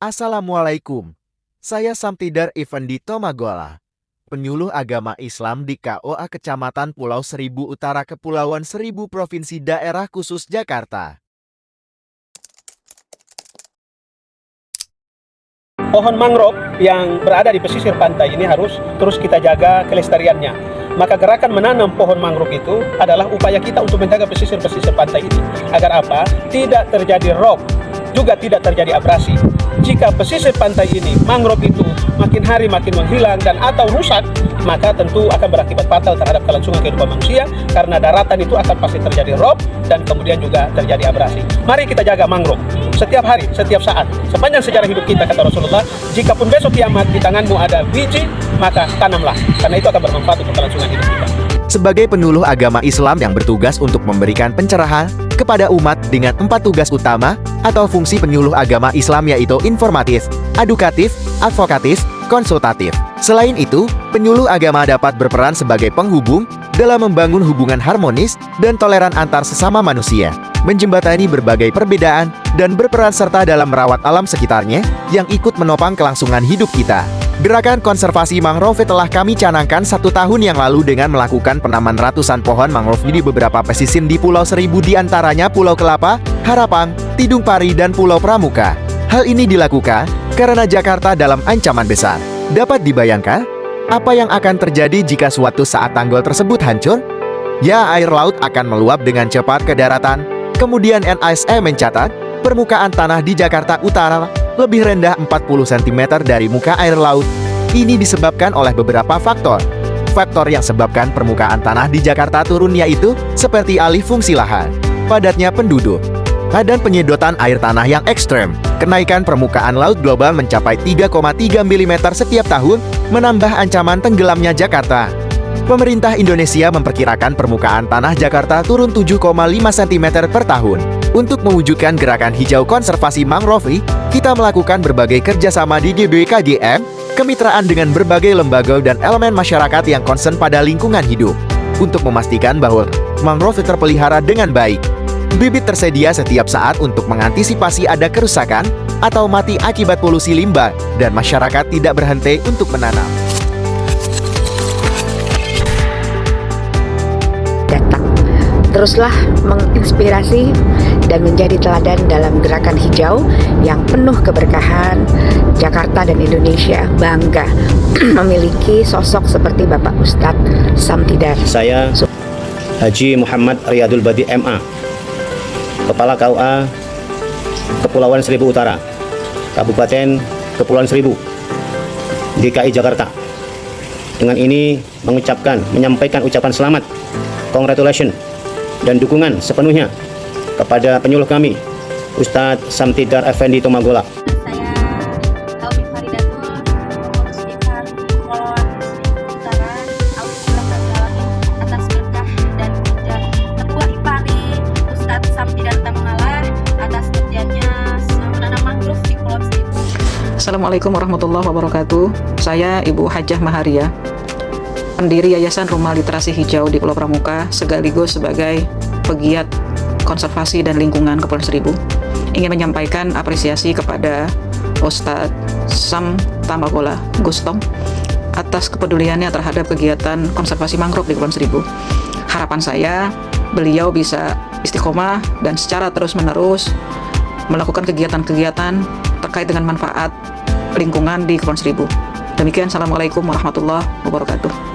Assalamualaikum. Saya Samtidar Effendi Tomagola, penyuluh agama Islam di KOA Kecamatan Pulau Seribu Utara, Kepulauan Seribu, Provinsi Daerah Khusus Jakarta. Pohon mangrove yang berada di pesisir pantai ini harus terus kita jaga kelestariannya. Maka gerakan menanam pohon mangrove itu adalah upaya kita untuk menjaga pesisir-pesisir pantai ini. Agar apa? Tidak terjadi rob, juga tidak terjadi abrasi. Jika pesisir pantai ini, mangrove itu makin hari makin menghilang dan atau rusak, maka tentu akan berakibat fatal terhadap kelangsungan kehidupan manusia, karena daratan itu akan pasti terjadi rob dan kemudian juga terjadi abrasi. Mari kita jaga mangrove setiap hari, setiap saat, sepanjang sejarah hidup kita, kata Rasulullah. Jikapun besok kiamat di tanganmu ada biji, maka tanamlah, karena itu akan bermanfaat untuk kelangsungan hidup kita. Sebagai penyuluh agama Islam yang bertugas untuk memberikan pencerahan kepada umat dengan 4 tugas utama atau fungsi penyuluh agama Islam, yaitu informatif, edukatif, advokatif, konsultatif. Selain itu, penyuluh agama dapat berperan sebagai penghubung dalam membangun hubungan harmonis dan toleran antar sesama manusia, menjembatani berbagai perbedaan, dan berperan serta dalam merawat alam sekitarnya yang ikut menopang kelangsungan hidup kita. Gerakan konservasi mangrove telah kami canangkan 1 tahun yang lalu dengan melakukan penanaman ratusan pohon mangrove di beberapa pesisir di Pulau Seribu, diantaranya Pulau Kelapa, Harapang, Tidung Pari, dan Pulau Pramuka. Hal ini dilakukan karena Jakarta dalam ancaman besar. Dapat dibayangkan apa yang akan terjadi jika suatu saat tanggul tersebut hancur? Ya, air laut akan meluap dengan cepat ke daratan. Kemudian NISE mencatat permukaan tanah di Jakarta Utara lebih rendah 40 cm dari muka air laut. Ini disebabkan oleh beberapa faktor. Faktor yang sebabkan permukaan tanah di Jakarta turun yaitu seperti alih fungsi lahan, padatnya penduduk, dan penyedotan air tanah yang ekstrem. Kenaikan permukaan laut global mencapai 3,3 mm setiap tahun, menambah ancaman tenggelamnya Jakarta. Pemerintah Indonesia memperkirakan permukaan tanah Jakarta turun 7,5 cm per tahun. Untuk mewujudkan gerakan hijau konservasi mangrove, kita melakukan berbagai kerjasama di GBKGM, kemitraan dengan berbagai lembaga dan elemen masyarakat yang concern pada lingkungan hidup, untuk memastikan bahwa mangrove terpelihara dengan baik. Bibit tersedia setiap saat untuk mengantisipasi ada kerusakan atau mati akibat polusi limbah, dan masyarakat tidak berhenti untuk menanam. Teruslah menginspirasi dan menjadi teladan dalam gerakan hijau yang penuh keberkahan. Jakarta dan Indonesia bangga memiliki sosok seperti Bapak Ustadz Samtidar. Saya Haji Muhammad Riyadul Badi MA, Kepala KUA Kepulauan Seribu Utara, Kabupaten Kepulauan Seribu, DKI Jakarta. Dengan ini menyampaikan ucapan selamat, congratulations, dan dukungan sepenuhnya kepada penyuluh kami, Ustadz Samtidar Effendi Tomagola. Saya Kaumi Faridatul, pengurus Ikatan Kepulauan Seribu Utara. Alhamdulillah atas berkah dan kerja Ketua IPARI Ustadz Samtidar Tomagola atas kerjanya menanam mangrove di Pulau Seribu. Assalamualaikum warahmatullahi wabarakatuh. Saya Ibu Hajah Maharia, pendiri Yayasan Rumah Literasi Hijau di Pulau Pramuka, sekaligus sebagai pegiat konservasi dan lingkungan Kepulauan Seribu. Ingin menyampaikan apresiasi kepada Ustadz Sam Tamagola Gustom atas kepeduliannya terhadap kegiatan konservasi mangrove di Kepulauan Seribu. Harapan saya, beliau bisa istiqomah dan secara terus-menerus melakukan kegiatan-kegiatan terkait dengan manfaat lingkungan di Kepulauan Seribu. Demikian, Assalamualaikum warahmatullahi wabarakatuh.